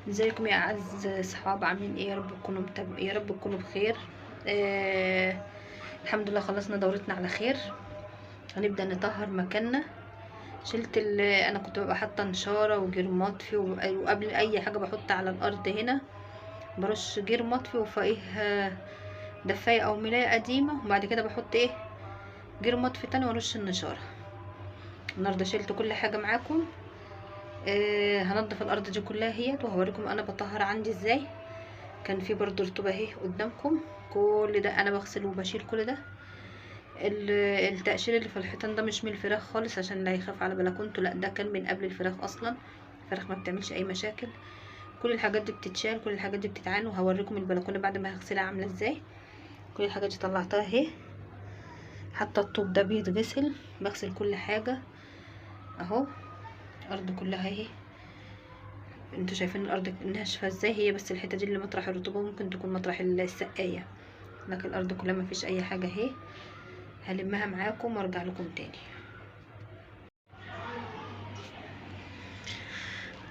ازيكم يا اعز صحاب، عاملين ايه؟ يا رب تكونوا بخير. الحمد لله خلصنا دورتنا على خير. هنبدا نطهر مكاننا. انا كنت ببقى حاطه نشاره وجير مطفي، وقبل اي حاجه بحط على الارض هنا برش جير مطفي وفوقيه دفايه او ملايه قديمه، وبعد كده بحط جير مطفي تاني وارش النشاره. النهارده شلت كل حاجه معاكم. هنضف الارض دي كلها اهيت، وهوريكم انا بطهر عندي ازاي. كان في برضو رطوبه اهي قدامكم، كل ده انا بغسل وبشيل كل ده. التقشير اللي في الحيطان ده مش من الفراخ خالص، عشان لا يخاف على بلكونته، لا ده كان من قبل الفراخ اصلا. الفراخ ما بتعملش اي مشاكل. كل الحاجات دي بتتشال، كل الحاجات دي بتتعان، وهوريكم البلكونه بعد ما هغسلها عامله ازاي. كل الحاجات دي طلعتها اهي، حتى الطوب ده بيتغسل. بغسل كل حاجه اهو. الارض كلها اهي، انتوا شايفين الارض ناشفه ازاي؟ هي بس الحته دي اللي مطرح الرطوبه، ممكن تكون مطرح السقايه، لكن الارض كلها ما فيش اي حاجه اهي. هلمها معاكم وارجع لكم تاني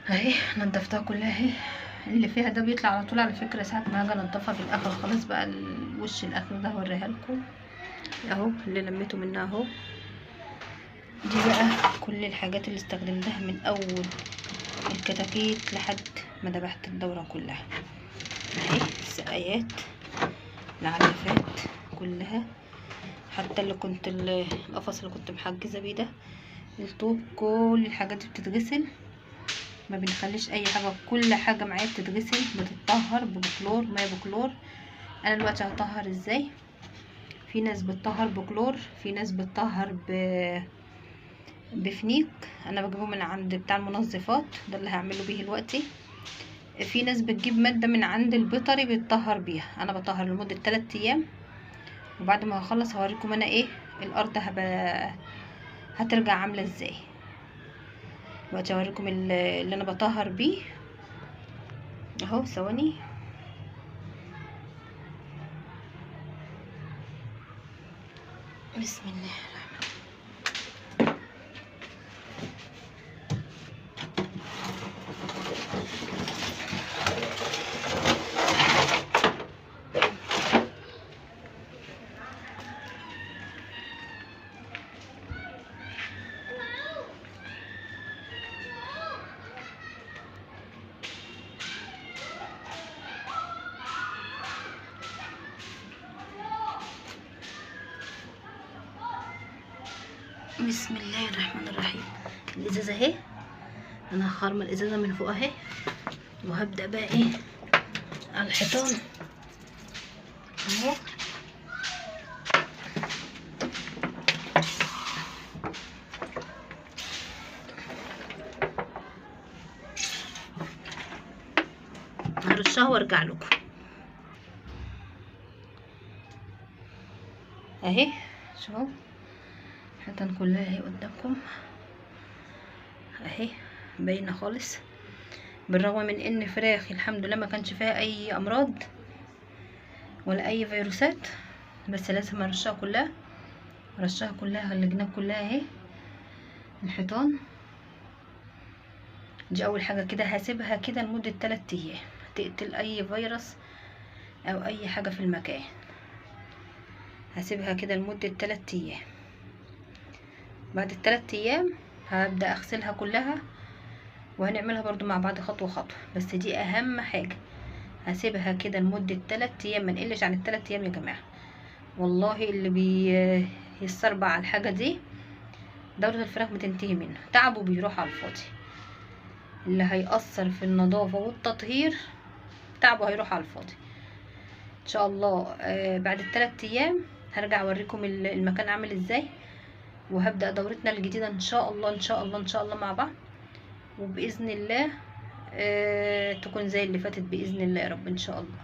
اهي. نضفتها كلها اهي. اللي فيها ده بيطلع على طول على فكره، ساعه ما اجي انضفها في الاخر خلاص بقى الوش الاخر ده هوريها لكم اهو، اللي لميته منها اهو. دي بقى كل الحاجات اللي استخدمتها من اول الكتاكيت لحد ما ذبحت الدوره كلها اهي. السقايات، العلافات كلها، حتى القفص اللي كنت محجزه بيه ده، الطوب، كل الحاجات دي بتتغسل. ما بنخليش اي حاجه، كل حاجه معايا بتتغسل بتتطهر ببكلور، ميه بكلور. انا دلوقتي هطهر ازاي؟ في ناس بتطهر بكلور، في ناس بتطهر بفنيك. انا بجيبه من عند بتاع المنظفات، ده اللي هعمله بيه دلوقتي. في ناس بتجيب ماده من عند البيطري بتطهر بيها. انا بطهر لمده 3 ايام، وبعد ما هخلص هوريكم انا ايه الارض هترجع عامله ازاي. دلوقتي هوريكم اللي انا بطهر بيه اهو. ثواني. بسم الله الرحمن. بسم الله الرحمن الرحيم. الازازه اهي، انا هخرم الازازه من فوق اهي، وهبدا بقى ايه على الحيطان اهو. هرشها وارجع لكم اهي. شوفوا الحيطان كلها اهي قدامكم اهي، باينه خالص. بالرغم من ان فراخ الحمد لله ما كانش فيها اي امراض ولا اي فيروسات، بس لازم ارشها كلها. رشها كلها، الجناب كلها اهي. الحيطان دي اول حاجه كده هسيبها كده لمده 3 ايام، تقتل اي فيروس او اي حاجه في المكان. هسيبها كده لمده 3 ايام. بعد ال3 ايام هبدا اغسلها كلها، وهنعملها برضو مع بعض خطوه خطوه، بس دي اهم حاجه. هسيبها كده لمده 3 ايام، ما نقلش عن ال3 ايام يا جماعه. والله اللي بيستربع على الحاجه دي دورة الفراخ بتنتهي منه، تعبه بيروح على الفاضي. اللي هيأثر في النظافة والتطهير تعبه هيروح على الفاضي ان شاء الله. بعد ال3 ايام هرجع اوريكم المكان عامل ازاي، وهبدأ دورتنا الجديدة ان شاء الله ان شاء الله ان شاء الله مع بعض، وبإذن الله تكون زي اللي فاتت بإذن الله يا رب ان شاء الله.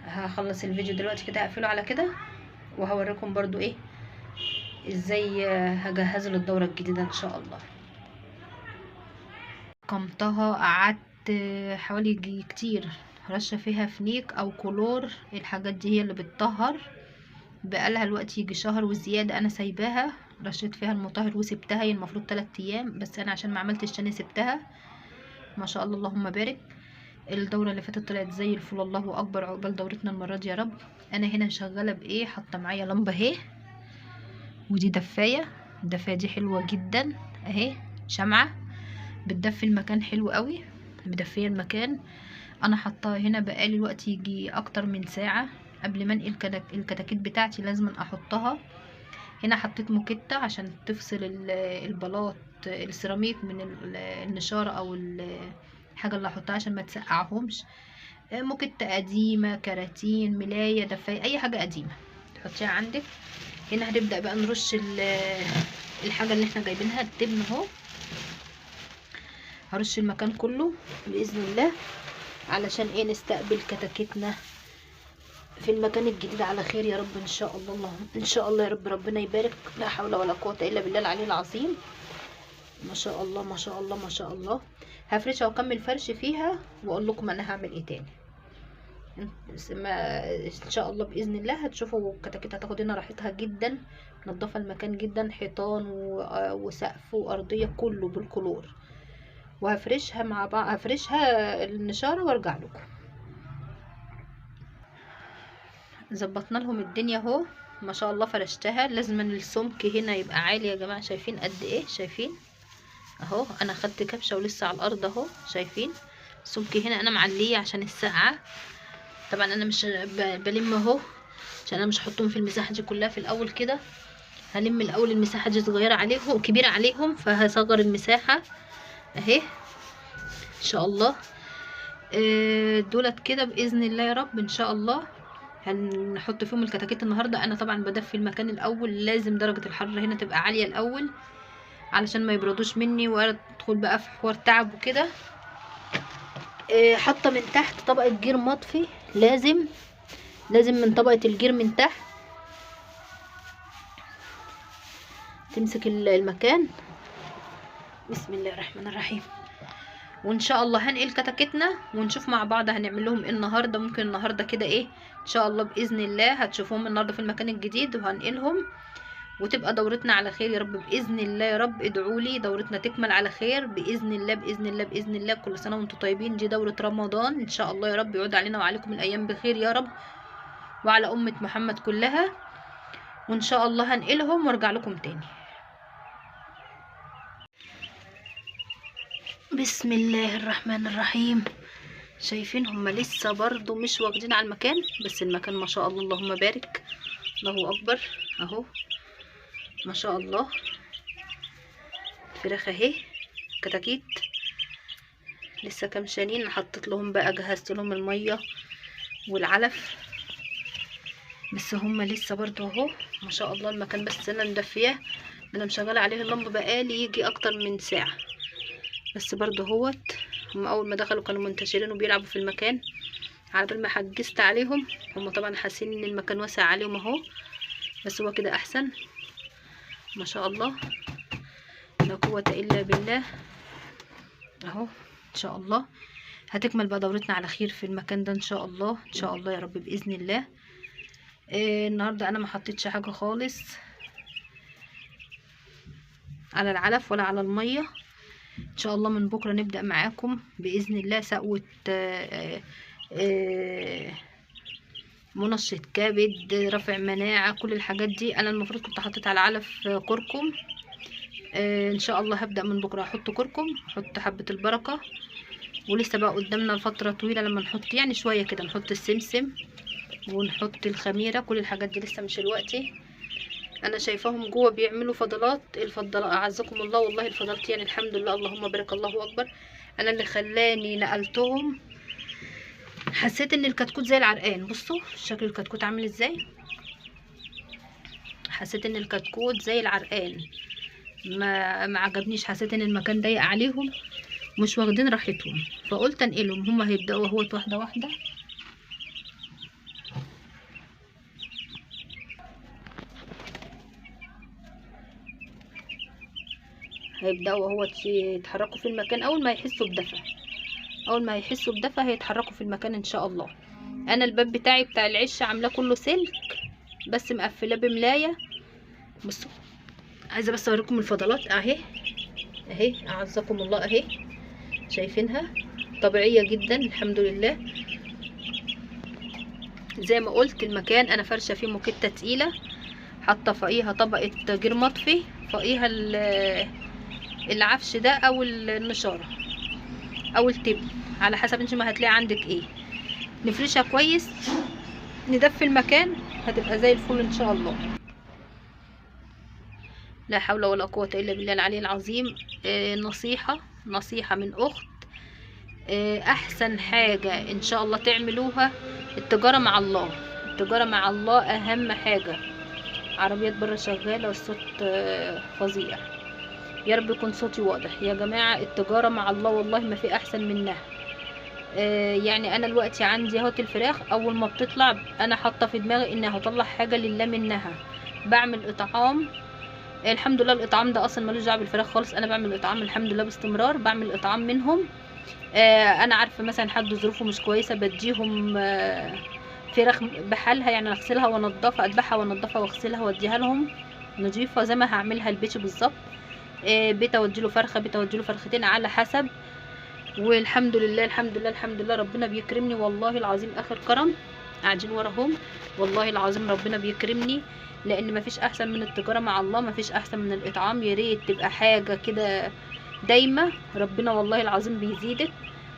هخلص الفيديو دلوقتي كده، هقفله على كده، وهوريكم برضو ايه ازاي هجهز له الدورة الجديدة ان شاء الله. قمتها، قعدت حوالي كتير رشه فيها فنيك او كلور. الحاجات دي هي اللي بتطهر. بقالها الوقت يجي شهر وزياده انا سايباها. رشيت فيها المطهر وسبتها، هي المفروض 3 ايام، بس انا عشان ما عملتش تاني سبتها ما شاء الله اللهم بارك. الدورة اللي فاتت طلعت زي الفل، الله اكبر. عقبال دورتنا المرة دي يا رب. انا هنا شغالة بايه، حاطة معايا لمبة اهي، ودي دفاية. الدفاية دي حلوة جدا اهي، شمعة بتدفي المكان حلو قوي، مدفية المكان. انا حطاها هنا بقالي الوقت يجي اكتر من ساعة. قبل ما انقل الكتاكيت بتاعتي لازم احطها هنا. حطيت موكيتا عشان تفصل البلاط السيراميك من النشارة او الحاجة اللي هحطها عشان ما تسقعهمش. موكيتا قديمة، كراتين، ملاية، دفاية، اي حاجة قديمة تحطيها عندك. هنا هنبدأ بقى نرش الحاجة اللي احنا جايبينها، التبن اهو. هرش المكان كله بإذن الله علشان ايه، نستقبل كتاكيتنا في المكان الجديد على خير يا رب ان شاء الله. اللهم ان شاء الله يا رب، ربنا يبارك. لا حول ولا قوة الا بالله العلي العظيم. ما شاء الله ما شاء الله ما شاء الله. هفرشها واكمل فرش فيها واقول لكم انا هعمل ايه تاني. ان شاء الله باذن الله هتشوفوا الكتاكيت هتاخد هنا راحتها جدا. نضف المكان جدا، حيطان وسقف وارضيه كله بالكلور. وهفرشها مع بعض، هفرشها النشاره وارجع لكم. ظبطنا لهم الدنيا اهو ما شاء الله. فرشتها، لازم السمك هنا يبقى عالي يا جماعه. شايفين قد ايه؟ شايفين اهو. انا خدت كبشه ولسه على الارض اهو. شايفين السمك هنا انا معليه عشان السقعه. طبعا انا مش بلم اهو عشان انا مش هحطهم في المساحه دي كلها في الاول كده. هلم الاول المساحه دي صغيره عليهم كبيره عليهم، فهصغر المساحه اهي ان شاء الله. دولت كده باذن الله يا رب ان شاء الله. هنحط فيهم الكتاكيت النهارده. انا طبعا بدفي المكان الاول، لازم درجه الحراره هنا تبقى عاليه الاول علشان ما يبردوش مني وادخل بقى في حوار تعب وكده. حاطه من تحت طبقه جير مطفي، لازم من طبقه الجير من تحت تمسك المكان. بسم الله الرحمن الرحيم. وان شاء الله هنقل كتاكيتنا ونشوف مع بعض هنعمل لهم ايه النهارده. ممكن النهارده كده ايه ان شاء الله باذن الله هتشوفوهم النهارده في المكان الجديد وهنقلهم، وتبقى دورتنا على خير يا رب باذن الله. يا رب ادعوا لي دورتنا تكمل على خير باذن الله باذن الله باذن الله. كل سنه وانتم طيبين. دي دوره رمضان ان شاء الله يا رب يعود علينا وعليكم الايام بخير يا رب، وعلى امه محمد كلها. وان شاء الله هنقلهم وارجع لكم تاني. بسم الله الرحمن الرحيم. شايفين هم لسه برضو مش واخدين على المكان، بس المكان ما شاء الله اللهم بارك، الله اكبر اهو ما شاء الله. الفراخ اهي، كتاكيت لسه كمشانين. حطيت لهم بقى، جهزت لهم الميه والعلف، بس هم لسه برضو اهو ما شاء الله. المكان بس انا مدفياه، انا مشغله عليه اللمبه بقالي يجي اكتر من ساعه، بس برضو اهوت. هم اول ما دخلوا كانوا منتشرين وبيلعبوا في المكان. على بال ما حجزت عليهم هم طبعا حاسين ان المكان واسع عليهم اهو، بس هو كده احسن ما شاء الله. لا قوة الا بالله اهو. ان شاء الله هتكمل بقى دورتنا على خير في المكان ده ان شاء الله ان شاء الله يا رب باذن الله. النهارده انا ما حطيتش حاجه خالص على العلف ولا على الميه. ان شاء الله من بكره نبدا معاكم باذن الله سقوه منشط كبد، رفع مناعه، كل الحاجات دي. انا المفروض كنت حطيت على العلف كركم. ان شاء الله هبدا من بكره احط كركم، احط حبه البركه. ولسه بقى قدامنا فتره طويله لما نحط يعني شويه كده، نحط السمسم ونحط الخميره. كل الحاجات دي لسه مش دلوقتي. انا شايفاهم جوه بيعملوا فضلات. الفضلات اعزكم الله والله، الفضلات يعني الحمد لله اللهم بارك الله اكبر. انا اللي خلاني نقلتهم، حسيت ان الكتكوت زي العرقان. بصوا شكل الكتكوت عامل ازاي، حسيت ان الكتكوت زي العرقان. ما عجبنيش، حسيت ان المكان ضيق عليهم مش واخدين راحتهم، فقلت انقلهم. هما هيبداوا اهوت واحده واحده. هيبداوا اهوت يتحركوا في المكان. اول ما يحسوا بدفى، اول ما يحسوا بدفى هيتحركوا في المكان ان شاء الله. انا الباب بتاعي بتاع العش عاملاه كله سلك، بس مقفلاه بملايه. بصوا عايزه بس اوريكم الفضلات اهي اهي اعزكم الله اهي. شايفينها طبيعية جدا الحمد لله. زي ما قلت المكان انا فرشه فيه موكيته تقيله، حاطه فوقيها طبقه جير مطفي، فوقيها العفش ده او النشاره او التبن على حسب انت ما هتلاقي عندك ايه. نفرشها كويس، ندفي المكان، هتبقى زي الفل ان شاء الله. لا حول ولا قوه الا بالله العلي العظيم. نصيحه من اخت، احسن حاجه ان شاء الله تعملوها التجاره مع الله. التجاره مع الله اهم حاجه. عربيات بره شغاله والصوت فظيع، يا رب يكون صوتي واضح يا جماعه. التجاره مع الله والله ما في احسن منها. يعني انا دلوقتي عندي اهوت الفراخ، اول ما بتطلع انا حاطه في دماغي اني هطلع حاجه لله منها. بعمل اطعام، الحمد لله. الاطعام ده اصلا ملوش دعوه بالفراخ خالص، انا بعمل اطعام الحمد لله باستمرار، بعمل اطعام منهم. انا عارفه مثلا حد ظروفه مش كويسه بديهم فراخ بحالها، يعني اغسلها وانضفها، اذبحها وانضفها واغسلها واديها لهم نضيفه زي ما هعملها البيت بالظبط. بيت اوديله فرخه، بيت اوديله فرختين على حسب. والحمد لله الحمد لله الحمد لله ربنا بيكرمني والله العظيم اخر كرم. قاعدين وراهم والله العظيم ربنا بيكرمني، لان مفيش احسن من التجاره مع الله، مفيش احسن من الاطعام. يا ريت تبقى حاجه كده دايما، ربنا والله العظيم بيزيدك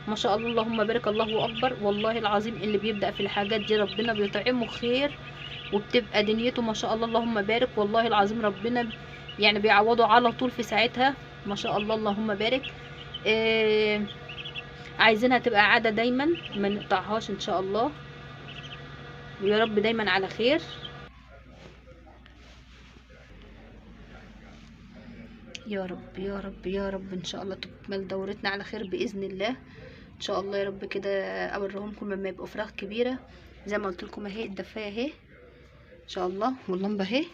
ما شاء الله اللهم بارك الله اكبر. والله العظيم اللي بيبدأ في الحاجات دي ربنا بيطعمه خير، وبتبقى دنيته ما شاء الله اللهم بارك. والله العظيم ربنا يعني بيعوضه على طول في ساعتها ما شاء الله اللهم بارك. عايزينها تبقى عادة دايما ما نقطعهاش ان شاء الله، ويا رب دايما على خير. يا رب يا رب يا رب ان شاء الله تكمل دورتنا على خير باذن الله ان شاء الله. يا رب كده اوريهمكم لما يبقوا فراخ كبيره زي ما قلت لكم اهي. الدفايه اهي ان شاء الله، واللمبه اهي،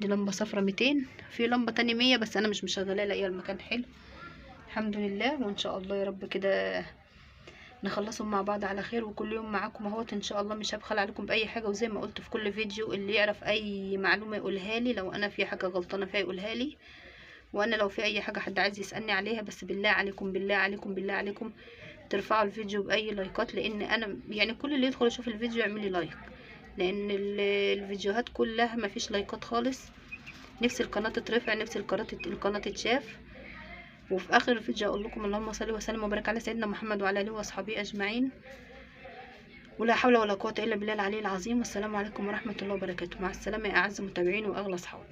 دي لمبه صفرة 200، في لمبه تانية 100 بس انا مش مشغلاها لاقيه المكان حلو الحمد لله. وان شاء الله يا رب كده نخلصهم مع بعض على خير، وكل يوم معاكم اهوت ان شاء الله. مش هبخل عليكم باي حاجه، وزي ما قلت في كل فيديو اللي يعرف اي معلومه يقولها لي، لو انا في حاجه غلطانه فيها يقولها لي، وانا لو في اي حاجه حد عايز يسالني عليها. بس بالله عليكم بالله عليكم بالله عليكم ترفعوا الفيديو باي لايكات، لان انا يعني كل اللي يدخل يشوف الفيديو يعمل لي لايك، لان الفيديوهات كلها ما فيش لايكات خالص. نفسي القناه تترفع، نفسي القناه تتشاف. وفي اخر الفيديو اقول لكم اللهم صل وسلم وبارك على سيدنا محمد وعلى اله واصحابه اجمعين، ولا حول ولا قوه الا بالله العلي العظيم. والسلام عليكم ورحمه الله وبركاته. مع السلامه يا اعز متابعين واغلى اصحاب.